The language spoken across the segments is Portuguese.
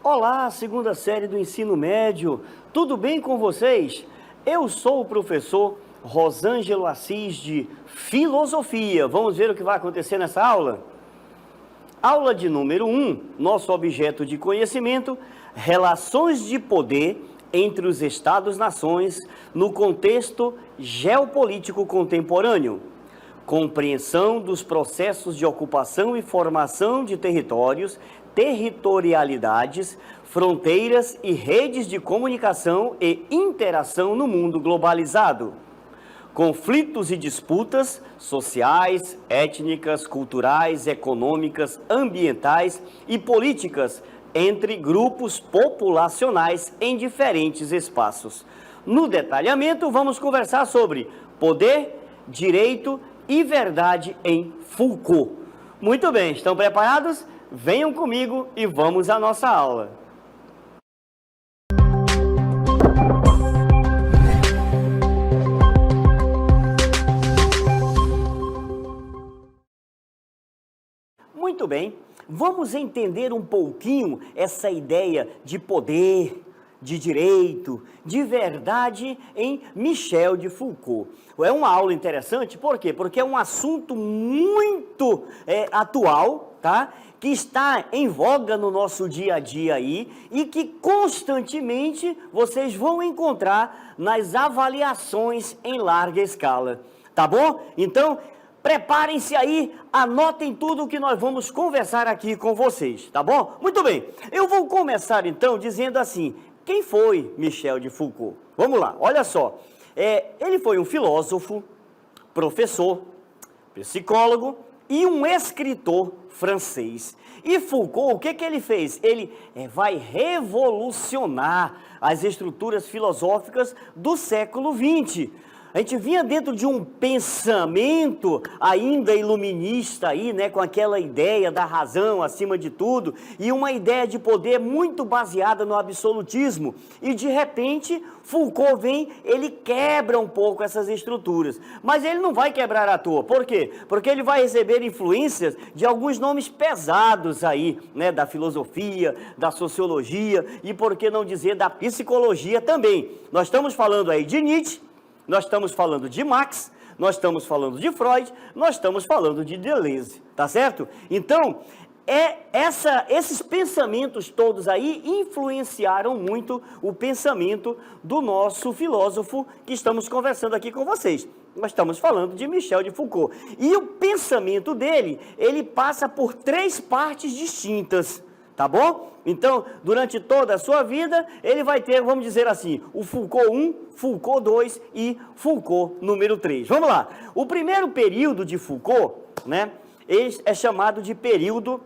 Olá, segunda série do ensino médio, tudo bem com vocês? Eu sou o professor Rosângelo Assis de Filosofia. Vamos ver o que vai acontecer nessa aula? Aula de número 1, nosso objeto de conhecimento, relações de poder entre os Estados-nações no contexto geopolítico contemporâneo. Compreensão dos processos de ocupação e formação de territórios, territorialidades, fronteiras e redes de comunicação e interação no mundo globalizado. Conflitos e disputas sociais, étnicas, culturais, econômicas, ambientais e políticas entre grupos populacionais em diferentes espaços. No detalhamento, vamos conversar sobre poder, direito e verdade em Foucault. Muito bem, estão preparados? Venham comigo e vamos à nossa aula. Muito bem, vamos entender um pouquinho essa ideia de poder, de direito, de verdade em Michel de Foucault. É uma aula interessante, por quê? Porque é um assunto muito atual, tá? Que está em voga no nosso dia a dia aí e que constantemente vocês vão encontrar nas avaliações em larga escala, tá bom? Então, preparem-se aí, anotem tudo o que nós vamos conversar aqui com vocês, tá bom? Muito bem, eu vou começar então dizendo assim, quem foi Michel de Foucault? Vamos lá, olha só, ele foi um filósofo, professor, psicólogo e um escritor francês. E Foucault, o que ele fez? Ele vai revolucionar as estruturas filosóficas do século XX. A gente vinha dentro de um pensamento ainda iluminista aí, né, com aquela ideia da razão acima de tudo e uma ideia de poder muito baseada no absolutismo. E de repente, Foucault vem, ele quebra um pouco essas estruturas. Mas ele não vai quebrar à toa. Por quê? Porque ele vai receber influências de alguns nomes pesados aí, né, da filosofia, da sociologia e, por que não dizer, da psicologia também. Nós estamos falando aí de Nietzsche, nós estamos falando de Marx, nós estamos falando de Freud, nós estamos falando de Deleuze, tá certo? Então, esses pensamentos todos aí influenciaram muito o pensamento do nosso filósofo que estamos conversando aqui com vocês. Nós estamos falando de Michel de Foucault. E o pensamento dele, ele passa por 3 partes distintas, tá bom? Então, durante toda a sua vida, ele vai ter, vamos dizer assim, o Foucault 1, Foucault 2 e Foucault número 3. Vamos lá. O primeiro período de Foucault, né, é chamado de período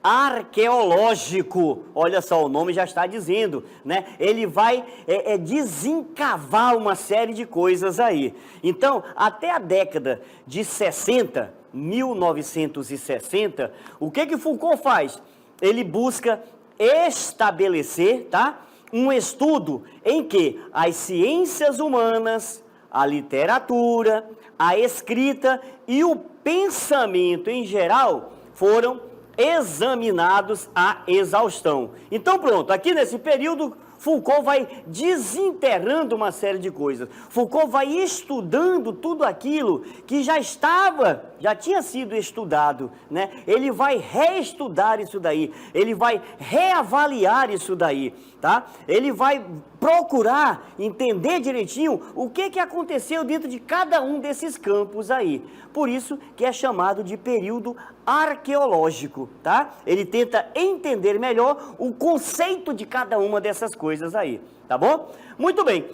arqueológico. Olha só, o nome já está dizendo, né? Ele vai desencavar uma série de coisas aí. Então, até a década de 60, 1960, o que Foucault faz? Ele busca estabelecer, tá, um estudo em que as ciências humanas, a literatura, a escrita e o pensamento em geral foram examinados à exaustão. Então pronto, aqui nesse período Foucault vai desenterrando uma série de coisas. Foucault vai estudando tudo aquilo que já tinha sido estudado, né? Ele vai reestudar isso daí, ele vai reavaliar isso daí, tá? Ele vai procurar entender direitinho o que aconteceu dentro de cada um desses campos aí. Por isso que é chamado de período arqueológico, tá? Ele tenta entender melhor o conceito de cada uma dessas coisas aí, tá bom? Muito bem.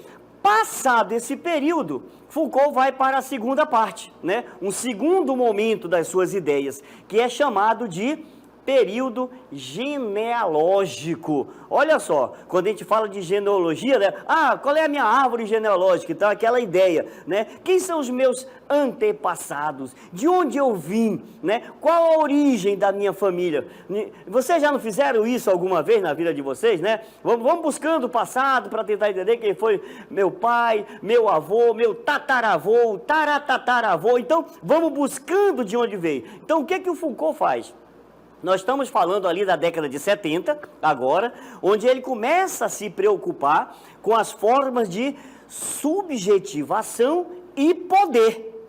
Passado esse período, Foucault vai para a segunda parte, né? Um segundo momento das suas ideias, que é chamado de período genealógico. Olha só, quando a gente fala de genealogia, né? Qual é a minha árvore genealógica? Então, aquela ideia, né? Quem são os meus antepassados? De onde eu vim, né? Qual a origem da minha família? Vocês já não fizeram isso alguma vez na vida de vocês, né? Vamos buscando o passado para tentar entender quem foi meu pai, meu avô, meu tataravô, taratataravô. Então, vamos buscando de onde veio. Então, o que o Foucault faz? Nós estamos falando ali da década de 70, agora, onde ele começa a se preocupar com as formas de subjetivação e poder,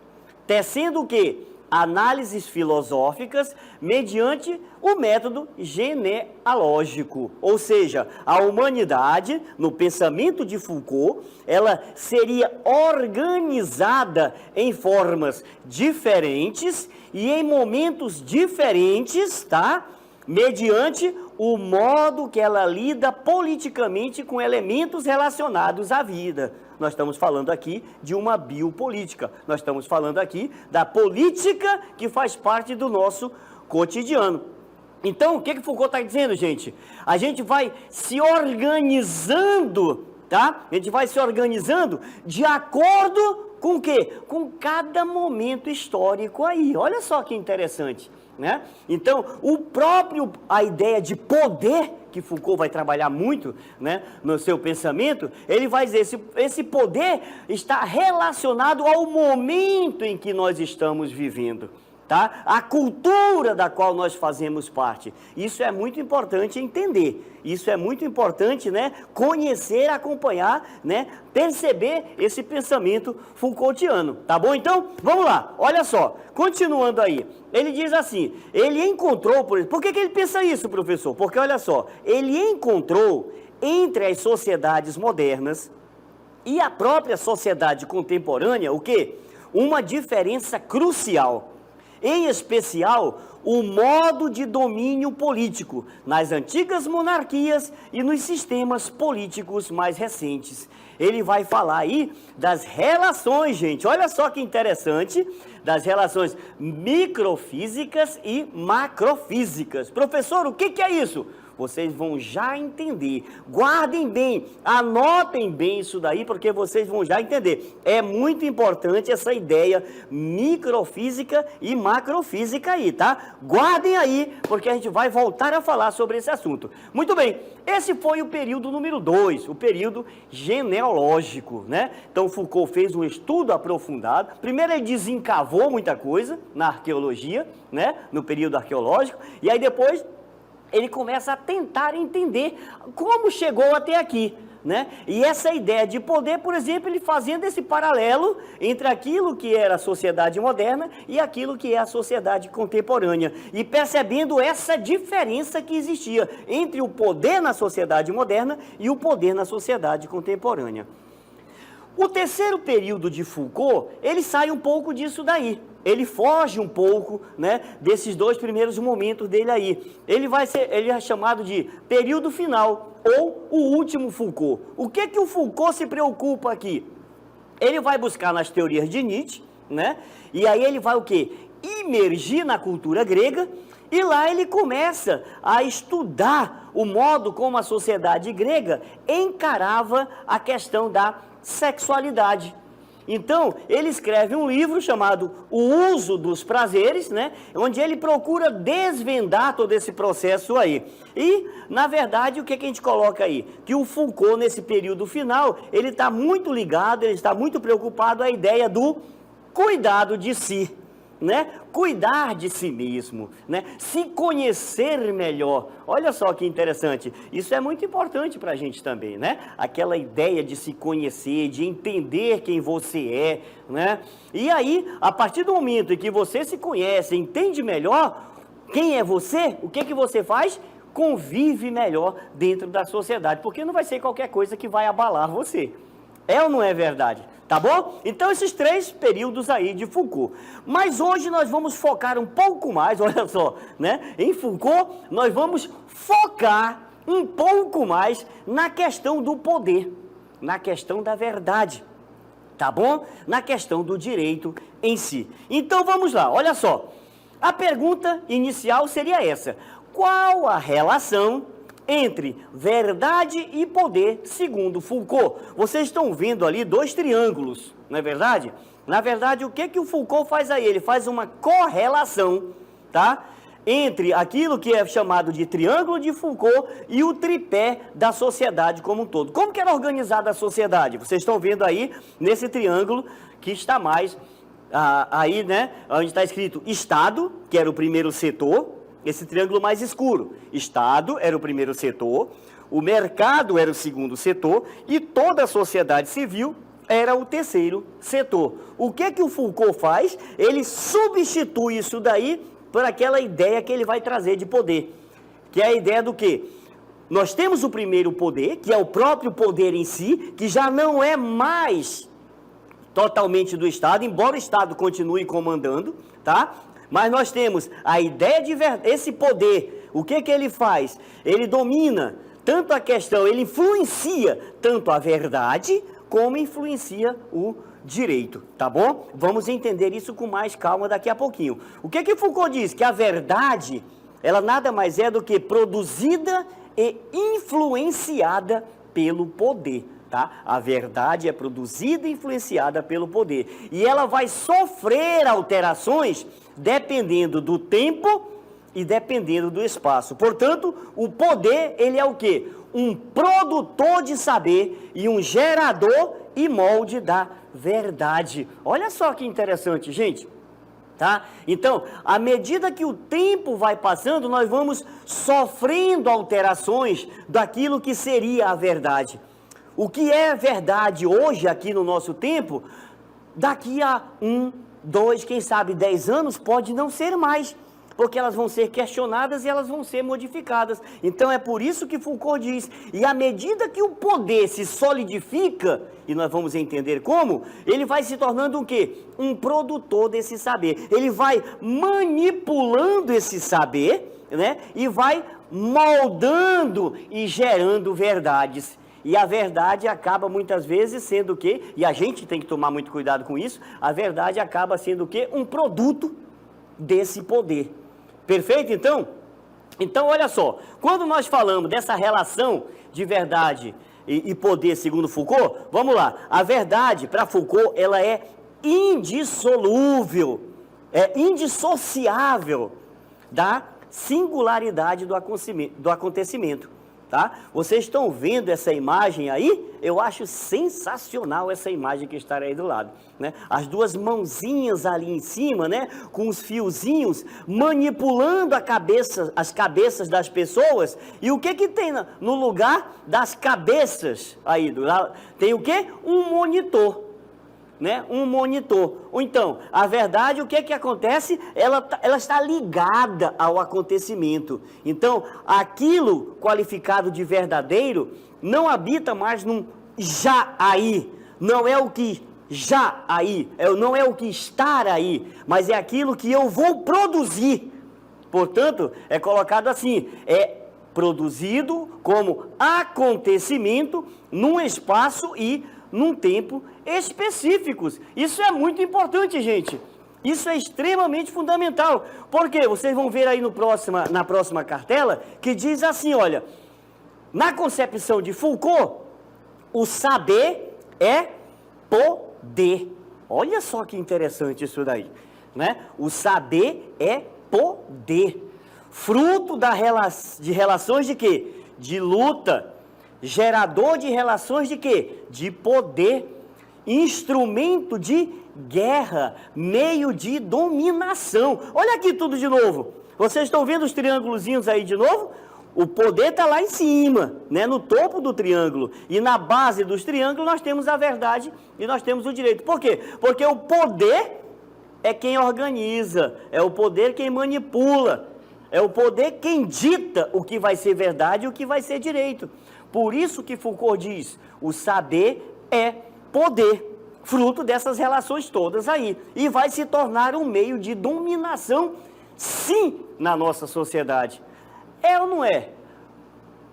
tecendo o quê? Análises filosóficas mediante o método genealógico. Ou seja, a humanidade, no pensamento de Foucault, ela seria organizada em formas diferentes e em momentos diferentes, tá? Mediante o modo que ela lida politicamente com elementos relacionados à vida. Nós estamos falando aqui de uma biopolítica. Nós estamos falando aqui da política que faz parte do nosso cotidiano. Então, o que Foucault está dizendo, gente? A gente vai se organizando, tá? A gente vai se organizando de acordo com o quê? Com cada momento histórico aí. Olha só que interessante, né? Então, a ideia de poder, que Foucault vai trabalhar muito, né, no seu pensamento, ele vai dizer, esse poder está relacionado ao momento em que nós estamos vivendo, tá? A cultura da qual nós fazemos parte. Isso é muito importante entender. Isso é muito importante, né, conhecer, acompanhar, né, perceber esse pensamento Foucaultiano, tá bom? Então, vamos lá, olha só, continuando aí, ele diz assim, ele encontrou, por que ele pensa isso, professor? Porque olha só, ele encontrou entre as sociedades modernas e a própria sociedade contemporânea, o quê? Uma diferença crucial. Em especial, o modo de domínio político nas antigas monarquias e nos sistemas políticos mais recentes. Ele vai falar aí das relações, gente, olha só que interessante, das relações microfísicas e macrofísicas. Professor, o que é isso? Vocês vão já entender. Guardem bem, anotem bem isso daí, porque vocês vão já entender. É muito importante essa ideia microfísica e macrofísica aí, tá? Guardem aí, porque a gente vai voltar a falar sobre esse assunto. Muito bem, esse foi o período número 2, o período genealógico, né? Então Foucault fez um estudo aprofundado. Primeiro ele desencavou muita coisa na arqueologia, né? No período arqueológico, e aí depois ele começa a tentar entender como chegou até aqui, né? E essa ideia de poder, por exemplo, ele fazendo esse paralelo entre aquilo que era a sociedade moderna e aquilo que é a sociedade contemporânea, e percebendo essa diferença que existia entre o poder na sociedade moderna e o poder na sociedade contemporânea. O terceiro período de Foucault, ele sai um pouco disso daí. Ele foge um pouco, né, desses dois primeiros momentos dele aí. Ele é chamado de período final ou o último Foucault. O que o Foucault se preocupa aqui? Ele vai buscar nas teorias de Nietzsche, né? E aí ele vai o quê? Imergir na cultura grega, e lá ele começa a estudar o modo como a sociedade grega encarava a questão da sexualidade. Então, ele escreve um livro chamado O Uso dos Prazeres, né? Onde ele procura desvendar todo esse processo aí. E, na verdade, o que a gente coloca aí? Que o Foucault, nesse período final, ele está muito ligado, ele está muito preocupado à ideia do cuidado de si, né? Cuidar de si mesmo, né? Se conhecer melhor. Olha só que interessante. Isso é muito importante para a gente também, né? Aquela ideia de se conhecer, de entender quem você é, né? E aí, a partir do momento em que você se conhece, entende melhor quem é você, o que você faz? Convive melhor dentro da sociedade, porque não vai ser qualquer coisa que vai abalar você. É ou não é verdade? Tá bom? Então, esses três períodos aí de Foucault. Mas hoje nós vamos focar um pouco mais, olha só, né? Em Foucault, nós vamos focar um pouco mais na questão do poder, na questão da verdade, tá bom? Na questão do direito em si. Então, vamos lá, olha só. A pergunta inicial seria essa: qual a relação entre verdade e poder, segundo Foucault? Vocês estão vendo ali dois triângulos, não é verdade? Na verdade, o que o Foucault faz aí? Ele faz uma correlação, tá? Entre aquilo que é chamado de triângulo de Foucault e o tripé da sociedade como um todo. Como que era organizada a sociedade? Vocês estão vendo aí, nesse triângulo, que está mais aí, né? Onde está escrito Estado, que era o primeiro setor, esse triângulo mais escuro. Estado era o primeiro setor, o mercado era o segundo setor e toda a sociedade civil era o terceiro setor. O que o Foucault faz? Ele substitui isso daí por aquela ideia que ele vai trazer de poder, que é a ideia do quê? Nós temos o primeiro poder, que é o próprio poder em si, que já não é mais totalmente do Estado, embora o Estado continue comandando, tá? Mas nós temos a ideia de esse poder. O que ele faz? Ele domina tanto a questão, ele influencia tanto a verdade, como influencia o direito, tá bom? Vamos entender isso com mais calma daqui a pouquinho. O que Foucault diz? Que a verdade, ela nada mais é do que produzida e influenciada pelo poder, tá? A verdade é produzida e influenciada pelo poder. E ela vai sofrer alterações dependendo do tempo e dependendo do espaço. Portanto, o poder, ele é o quê? Um produtor de saber e um gerador e molde da verdade. Olha só que interessante, gente. Tá? Então, à medida que o tempo vai passando, nós vamos sofrendo alterações daquilo que seria a verdade. O que é verdade hoje, aqui no nosso tempo, daqui a 1, 2, quem sabe 10 anos, pode não ser mais, porque elas vão ser questionadas e elas vão ser modificadas. Então é por isso que Foucault diz, e à medida que o poder se solidifica, e nós vamos entender como, ele vai se tornando o quê? Um produtor desse saber. Ele vai manipulando esse saber, né? E vai moldando e gerando verdades. E a verdade acaba muitas vezes sendo o quê? E a gente tem que tomar muito cuidado com isso, a verdade acaba sendo o quê? Um produto desse poder. Perfeito, então? Então, olha só, quando nós falamos dessa relação de verdade e poder, segundo Foucault, vamos lá, a verdade, para Foucault, ela é indissolúvel, é indissociável da singularidade do acontecimento, tá? Vocês estão vendo essa imagem aí? Eu acho sensacional essa imagem que está aí do lado, né? As duas mãozinhas ali em cima, né? Com os fiozinhos manipulando as cabeças das pessoas. E o que tem no lugar das cabeças aí? Tem o que? Um monitor, né? Um monitor. Ou então, a verdade, o que acontece? Ela está ligada ao acontecimento. Então, aquilo qualificado de verdadeiro não habita mais num já aí. Não é o que já aí, não é o que estar aí, mas é aquilo que eu vou produzir. Portanto, é colocado assim, é produzido como acontecimento num espaço e num tempo específicos. Isso é muito importante, gente. Isso é extremamente fundamental. Porque vocês vão ver aí na próxima cartela que diz assim, olha, na concepção de Foucault, o saber é poder. Olha só que interessante isso daí, né? O saber é poder. Fruto de relações de quê? De luta. Gerador de relações de quê? De poder. Instrumento de guerra. Meio de dominação. Olha aqui tudo de novo. Vocês estão vendo os triângulozinhos aí de novo? O poder está lá em cima, né, no topo do triângulo. E na base dos triângulos nós temos a verdade e nós temos o direito. Por quê? Porque o poder é quem organiza, é o poder quem manipula, é o poder quem dita o que vai ser verdade e o que vai ser direito. Por isso que Foucault diz, o saber é poder, fruto dessas relações todas aí. E vai se tornar um meio de dominação, sim, na nossa sociedade. É ou não é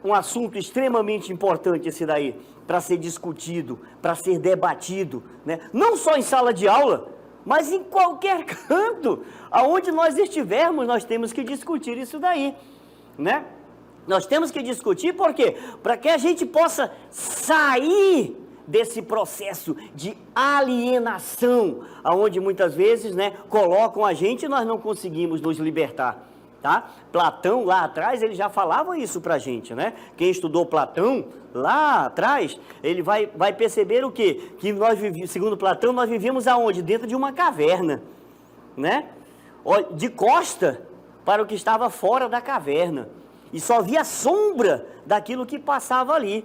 um assunto extremamente importante esse daí, para ser discutido, para ser debatido, né? Não só em sala de aula, mas em qualquer canto, aonde nós estivermos, nós temos que discutir isso daí, né? Nós temos que discutir, por quê? Para que a gente possa sair desse processo de alienação, aonde muitas vezes, né, colocam a gente e nós não conseguimos nos libertar. Tá? Platão, lá atrás, ele já falava isso pra gente, né? Quem estudou Platão, lá atrás, ele vai perceber o quê? Que nós vivíamos, segundo Platão, nós vivíamos aonde? Dentro de uma caverna, né? De costa para o que estava fora da caverna. E só via a sombra daquilo que passava ali.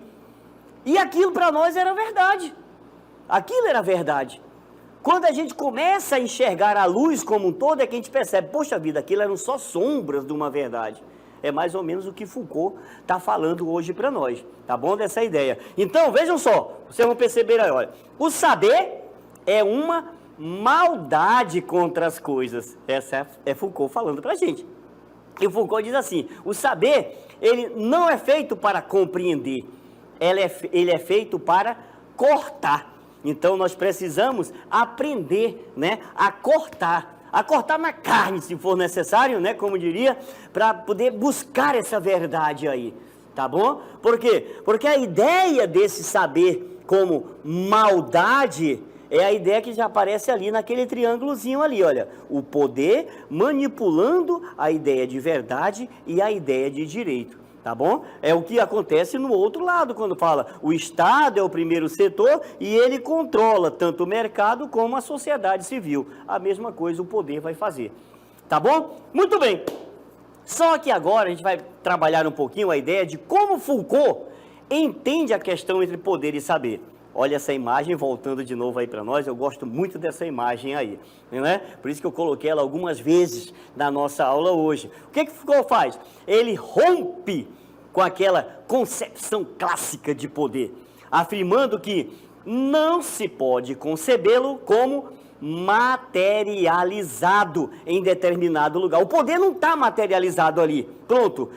E aquilo para nós era verdade. Aquilo era verdade. Quando a gente começa a enxergar a luz como um todo, é que a gente percebe, poxa vida, aquilo eram só sombras de uma verdade. É mais ou menos o que Foucault está falando hoje para nós, tá bom? Dessa ideia. Então, vejam só, vocês vão perceber aí, olha, o saber é uma maldade contra as coisas. Essa é Foucault falando para a gente. E o Foucault diz assim, o saber, ele não é feito para compreender, ele é feito para cortar. Então, nós precisamos aprender, né, a cortar na carne, se for necessário, né, como diria, para poder buscar essa verdade aí, tá bom? Por quê? Porque a ideia desse saber como maldade é a ideia que já aparece ali naquele triângulozinho ali, olha, o poder manipulando a ideia de verdade e a ideia de direito. Tá bom? É o que acontece no outro lado, quando fala o Estado é o primeiro setor e ele controla tanto o mercado como a sociedade civil. A mesma coisa o poder vai fazer. Tá bom? Muito bem. Só que agora a gente vai trabalhar um pouquinho a ideia de como Foucault entende a questão entre poder e saber. Olha essa imagem, voltando de novo aí para nós, eu gosto muito dessa imagem aí, né? Por isso que eu coloquei ela algumas vezes na nossa aula hoje. O que Foucault faz? Ele rompe com aquela concepção clássica de poder, afirmando que não se pode concebê-lo como materializado em determinado lugar. O poder não está materializado ali, pronto.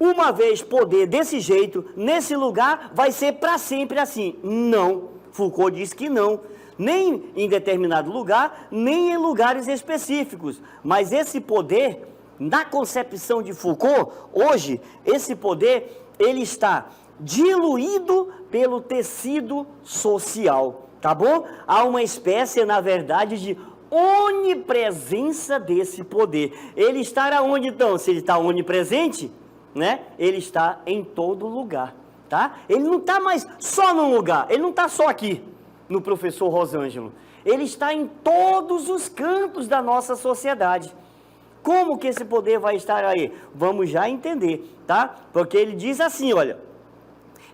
Uma vez poder desse jeito, nesse lugar, vai ser para sempre assim. Não, Foucault diz que não. Nem em determinado lugar, nem em lugares específicos. Mas esse poder, na concepção de Foucault, hoje, esse poder, ele está diluído pelo tecido social, tá bom? Há uma espécie, na verdade, de onipresença desse poder. Ele está aonde então? Se ele está onipresente, né? Ele está em todo lugar, tá? Ele não está mais só num lugar, ele não está só aqui, no professor Rosângelo. Ele está em todos os cantos da nossa sociedade. Como que esse poder vai estar aí? Vamos já entender, tá? Porque ele diz assim, olha,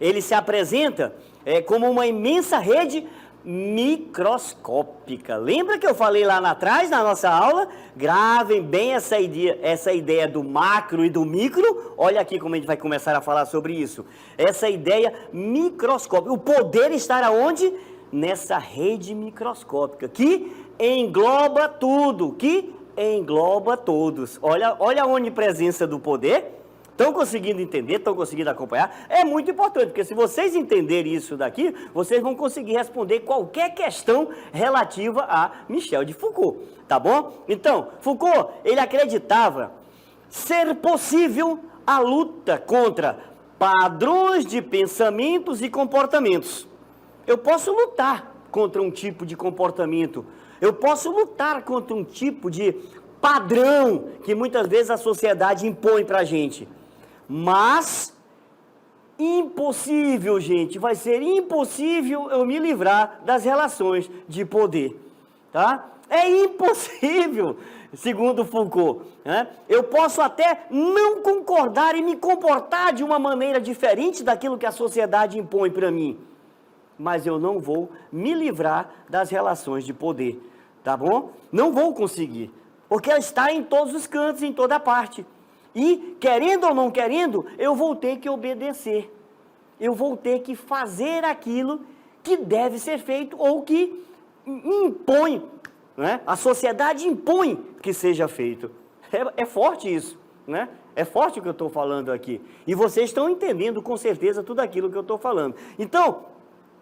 ele se apresenta como uma imensa rede microscópica. Lembra que eu falei lá atrás, na nossa aula? Gravem bem essa ideia do macro e do micro. Olha aqui como a gente vai começar a falar sobre isso. Essa ideia microscópica. O poder estar aonde? Nessa rede microscópica, que engloba tudo, que engloba todos. Olha a onipresença do poder. Estão conseguindo entender? Estão conseguindo acompanhar? É muito importante, porque se vocês entenderem isso daqui, vocês vão conseguir responder qualquer questão relativa a Michel de Foucault, tá bom? Então, Foucault, ele acreditava ser possível a luta contra padrões de pensamentos e comportamentos. Eu posso lutar contra um tipo de comportamento, eu posso lutar contra um tipo de padrão que muitas vezes a sociedade impõe para a gente. Mas, impossível, gente, vai ser impossível eu me livrar das relações de poder, tá? É impossível, segundo Foucault, né? Eu posso até não concordar e me comportar de uma maneira diferente daquilo que a sociedade impõe para mim, mas eu não vou me livrar das relações de poder, tá bom? Não vou conseguir, porque ela está em todos os cantos, em toda parte. E, querendo ou não querendo, eu vou ter que obedecer. Eu vou ter que fazer aquilo que deve ser feito ou que impõe, né? A sociedade impõe que seja feito. É forte isso, né? É forte o que eu estou falando aqui. E vocês estão entendendo com certeza tudo aquilo que eu estou falando. Então,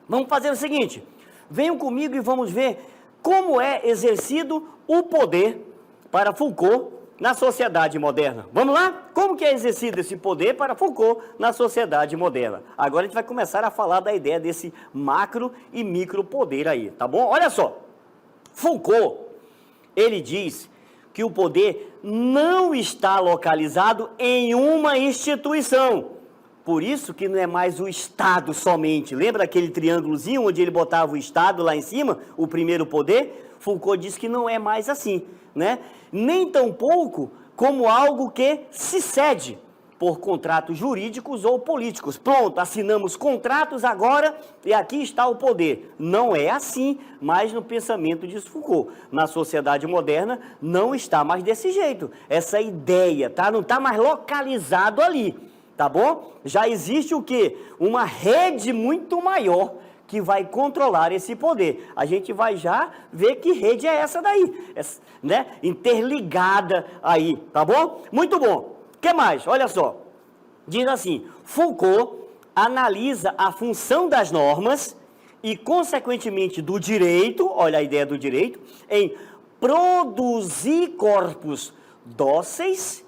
vamos fazer o seguinte. Venham comigo e vamos ver como é exercido o poder para Foucault na sociedade moderna. Vamos lá? Como que é exercido esse poder para Foucault na sociedade moderna? Agora a gente vai começar a falar da ideia desse macro e micro poder aí, tá bom? Olha só, Foucault, ele diz que o poder não está localizado em uma instituição. Por isso que não é mais o Estado somente. Lembra aquele triângulozinho onde ele botava o Estado lá em cima, o primeiro poder? Foucault diz que não é mais assim, né? Nem tampouco como algo que se cede por contratos jurídicos ou políticos. Pronto, assinamos contratos agora e aqui está o poder. Não é assim, mas no pensamento de Foucault. Na sociedade moderna não está mais desse jeito. Essa ideia, tá? Não está mais localizado ali, tá bom? Já existe o quê? Uma rede muito maior que vai controlar esse poder. A gente vai já ver que rede é essa daí, né? Interligada aí, tá bom? Muito bom. O que mais? Olha só, diz assim, Foucault analisa a função das normas e, consequentemente, do direito, olha a ideia do direito, em produzir corpos dóceis,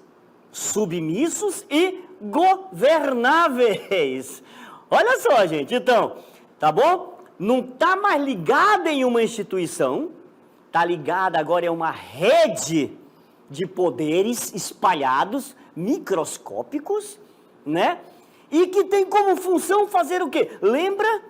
submissos e governáveis. Olha só, gente, então, tá bom? Não está mais ligada em uma instituição, está ligada agora em uma rede de poderes espalhados, microscópicos, né? E que tem como função fazer o quê? Lembra?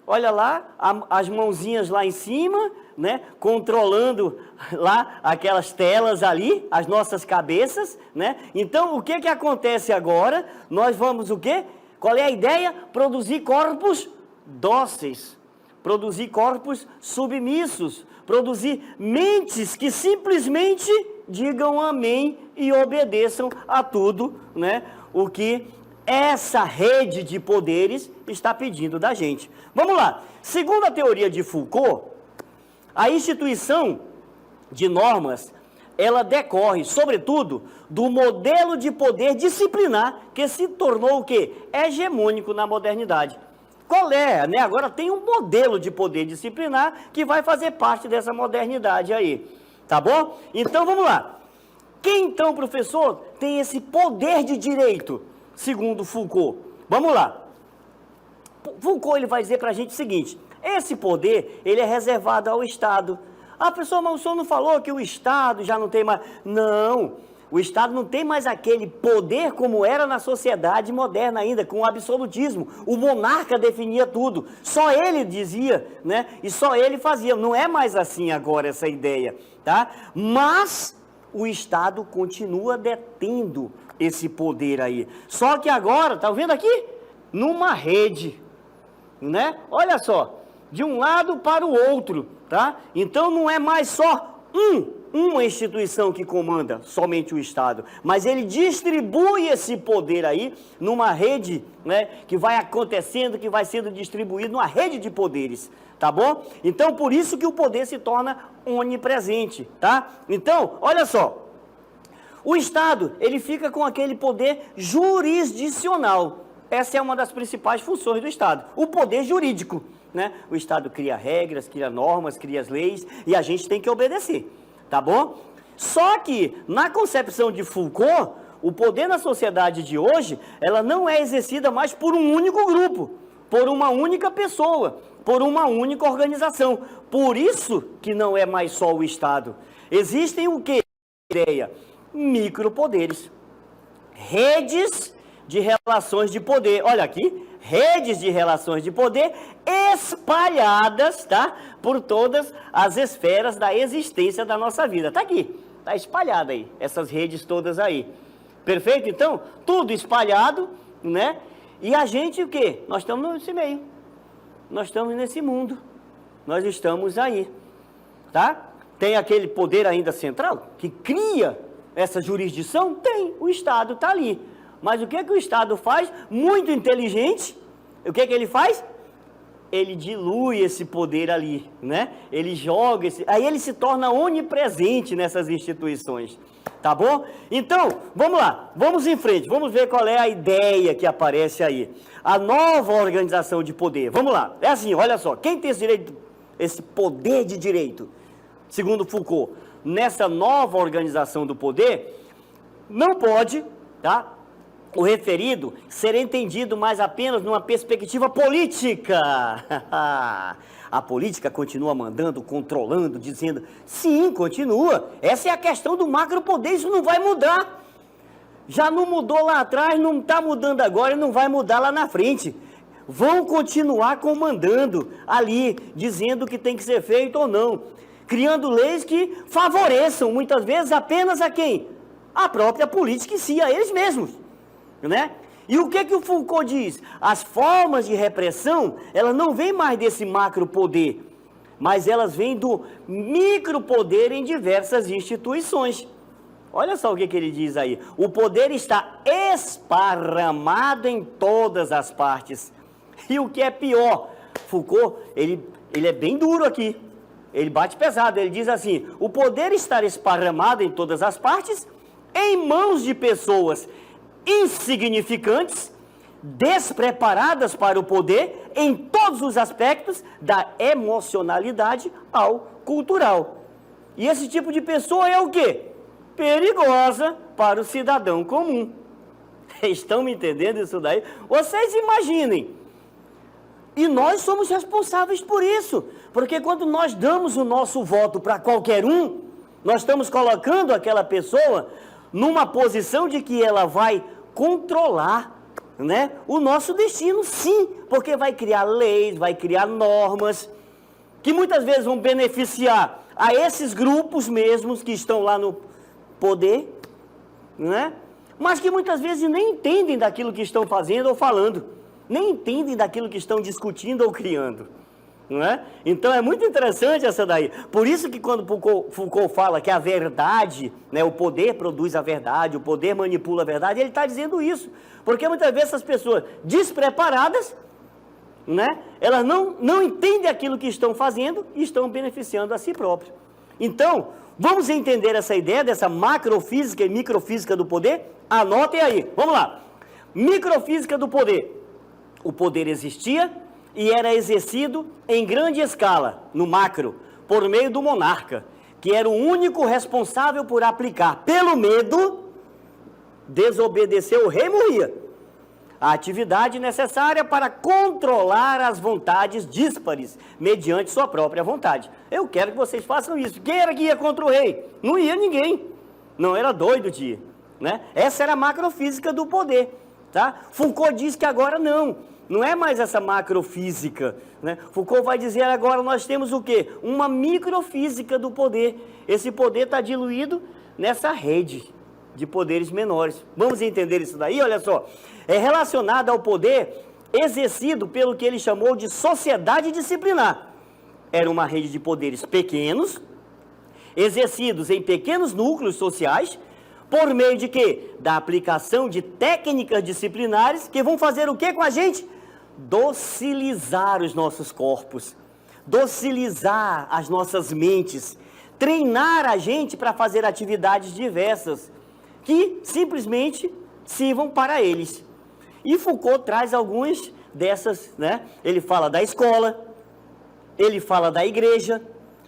Olha lá, as mãozinhas lá em cima, né? Controlando lá aquelas telas ali, as nossas cabeças, né? Então, o que que acontece agora? Nós vamos o quê? Qual é a ideia? Produzir corpos dóceis, produzir corpos submissos, produzir mentes que simplesmente digam amém e obedeçam a tudo, né? O que essa rede de poderes está pedindo da gente. Vamos lá. Segundo a teoria de Foucault, a instituição de normas, ela decorre, sobretudo, do modelo de poder disciplinar que se tornou o quê? Hegemônico na modernidade. Qual é, né? Agora tem um modelo de poder disciplinar que vai fazer parte dessa modernidade aí, tá bom? Então, vamos lá. Quem então, professor, tem esse poder de direito, segundo Foucault? Vamos lá. Foucault ele vai dizer para a gente o seguinte, esse poder, ele é reservado ao Estado. Ah, professor, mas o senhor não falou que o Estado já não tem mais... Não, o Estado não tem mais aquele poder como era na sociedade moderna ainda, com o absolutismo. O monarca definia tudo, só ele dizia, né? E só ele fazia. Não é mais assim agora essa ideia, tá? Mas o Estado continua detendo esse poder aí. Só que agora, tá vendo aqui? Numa rede, né? Olha só, de um lado para o outro, tá? Então não é mais só uma instituição que comanda somente o Estado, mas ele distribui esse poder aí numa rede, né, que vai acontecendo, que vai sendo distribuído numa rede de poderes, tá bom? Então, por isso que o poder se torna onipresente, tá? Então, olha só, o Estado, ele fica com aquele poder jurisdicional. Essa é uma das principais funções do Estado, o poder jurídico, né? O Estado cria regras, cria normas, cria as leis e a gente tem que obedecer, tá bom? Só que, na concepção de Foucault, o poder na sociedade de hoje, ela não é exercida mais por um único grupo, por uma única pessoa, por uma única organização. Por isso que não é mais só o Estado. Existem o quê? Ideia? Micropoderes, redes de relações de poder. Olha aqui, redes de relações de poder espalhadas, tá? Por todas as esferas da existência da nossa vida. Tá aqui, tá espalhada aí, essas redes todas aí. Perfeito? Então, tudo espalhado, né? E a gente o quê? Nós estamos nesse meio. Nós estamos nesse mundo. Nós estamos aí, tá? Tem aquele poder ainda central que cria essa jurisdição? Tem, o Estado está ali. Mas o que que o Estado faz? Muito inteligente. O que que ele faz? Ele dilui esse poder ali, né? Ele joga esse... Aí ele se torna onipresente nessas instituições, tá bom? Então, vamos lá, vamos em frente, vamos ver qual é a ideia que aparece aí. A nova organização de poder, vamos lá. É assim, olha só, quem tem esse direito, esse poder de direito, segundo Foucault, nessa nova organização do poder, não pode, tá? O referido ser entendido mais apenas numa perspectiva política. A política continua mandando, controlando, dizendo, sim, continua. Essa é a questão do macropoder, isso não vai mudar. Já não mudou lá atrás, não está mudando agora e não vai mudar lá na frente. Vão continuar comandando ali, dizendo o que tem que ser feito ou não. Criando leis que favoreçam, muitas vezes, apenas a quem? a própria política em si, a eles mesmos, né? E o que o Foucault diz? As formas de repressão, elas não vêm mais desse macropoder, mas elas vêm do micropoder em diversas instituições. Olha só o que ele diz aí. O poder está esparramado em todas as partes. E o que é pior, Foucault, ele é bem duro aqui. Ele bate pesado, ele diz assim: o poder está esparramado em todas as partes, em mãos de pessoas insignificantes, despreparadas para o poder em todos os aspectos, da emocionalidade ao cultural. E esse tipo de pessoa é o quê? Perigosa para o cidadão comum. Estão me entendendo isso daí? Vocês imaginem. E nós somos responsáveis por isso, porque quando nós damos o nosso voto para qualquer um, nós estamos colocando aquela pessoa numa posição de que ela vai controlar, né, o nosso destino, sim, porque vai criar leis, vai criar normas, que muitas vezes vão beneficiar a esses grupos mesmos que estão lá no poder, né, mas que muitas vezes nem entendem daquilo que estão fazendo ou falando, nem entendem daquilo que estão discutindo ou criando. Não é? Então é muito interessante essa daí. Por isso que quando Foucault fala que a verdade, né, o poder produz a verdade, o poder manipula a verdade, ele está dizendo isso. Porque muitas vezes essas pessoas despreparadas, né, elas não entendem aquilo que estão fazendo e estão beneficiando a si próprios. Então, vamos entender essa ideia dessa macrofísica e microfísica do poder? Anotem aí, vamos lá. Microfísica do poder. O poder existia e era exercido em grande escala, no macro, por meio do monarca, que era o único responsável por aplicar, pelo medo, desobedecer o rei, morria. A atividade necessária para controlar as vontades díspares, mediante sua própria vontade. Eu quero que vocês façam isso. Quem era que ia contra o rei? Não ia ninguém. Não era doido de ir, né? Essa era a macrofísica do poder, tá? Foucault diz que agora não é mais essa macrofísica, né? Foucault vai dizer agora nós temos o quê? Uma microfísica do poder. Esse poder está diluído nessa rede de poderes menores. Vamos entender isso daí? Olha só. É relacionado ao poder exercido pelo que ele chamou de sociedade disciplinar. Era uma rede de poderes pequenos, exercidos em pequenos núcleos sociais, por meio de quê? Da aplicação de técnicas disciplinares que vão fazer o quê com a gente? Docilizar os nossos corpos, docilizar as nossas mentes, treinar a gente para fazer atividades diversas que simplesmente sirvam para eles. E Foucault traz algumas dessas, né? Ele fala da escola, ele fala da igreja,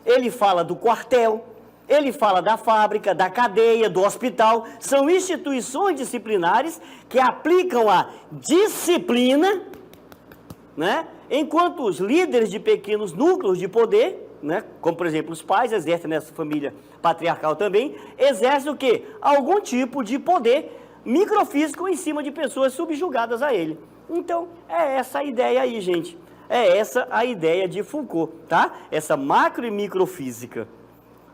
ele fala do quartel, ele fala da fábrica, da cadeia, do hospital. São instituições disciplinares que aplicam a disciplina, né? Enquanto os líderes de pequenos núcleos de poder, né, como por exemplo os pais exercem nessa família patriarcal também, exercem o quê? Algum tipo de poder microfísico em cima de pessoas subjugadas a ele. Então, é essa a ideia aí, gente. É essa a ideia de Foucault, tá? Essa macro e microfísica.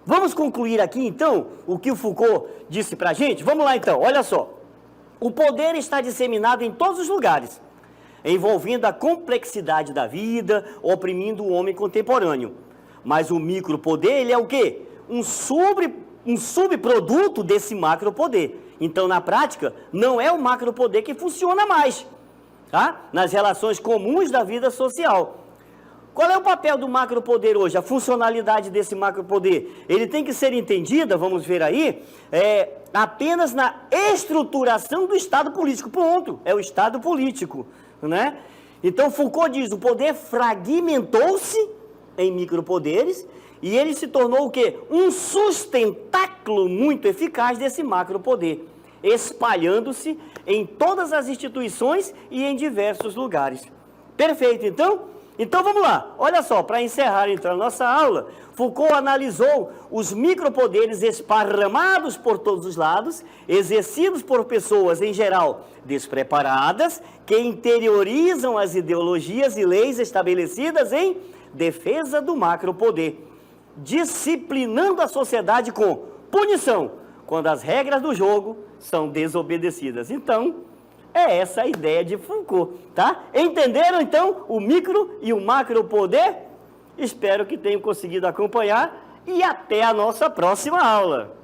Vamos concluir aqui, então, o que o Foucault disse pra gente? Vamos lá, então, olha só. O poder está disseminado em todos os lugares, envolvendo a complexidade da vida, oprimindo o homem contemporâneo. Mas o micropoder, ele é o quê? Um subproduto desse macropoder. Então, na prática, não é o macropoder que funciona mais, tá? Nas relações comuns da vida social. Qual é o papel do macropoder hoje? A funcionalidade desse macropoder? Ele tem que ser entendida, vamos ver aí, apenas na estruturação do Estado político. Ponto. É o Estado político, né? Então, Foucault diz, o poder fragmentou-se em micropoderes e ele se tornou o quê? Um sustentáculo muito eficaz desse macropoder, espalhando-se em todas as instituições e em diversos lugares. Perfeito, então? Então vamos lá, olha só, para encerrar então a nossa aula, Foucault analisou os micropoderes esparramados por todos os lados, exercidos por pessoas em geral despreparadas, que interiorizam as ideologias e leis estabelecidas em defesa do macropoder, disciplinando a sociedade com punição, quando as regras do jogo são desobedecidas. Então, é essa a ideia de Foucault, tá? Entenderam, então, o micro e o macro poder? Espero que tenham conseguido acompanhar e até a nossa próxima aula.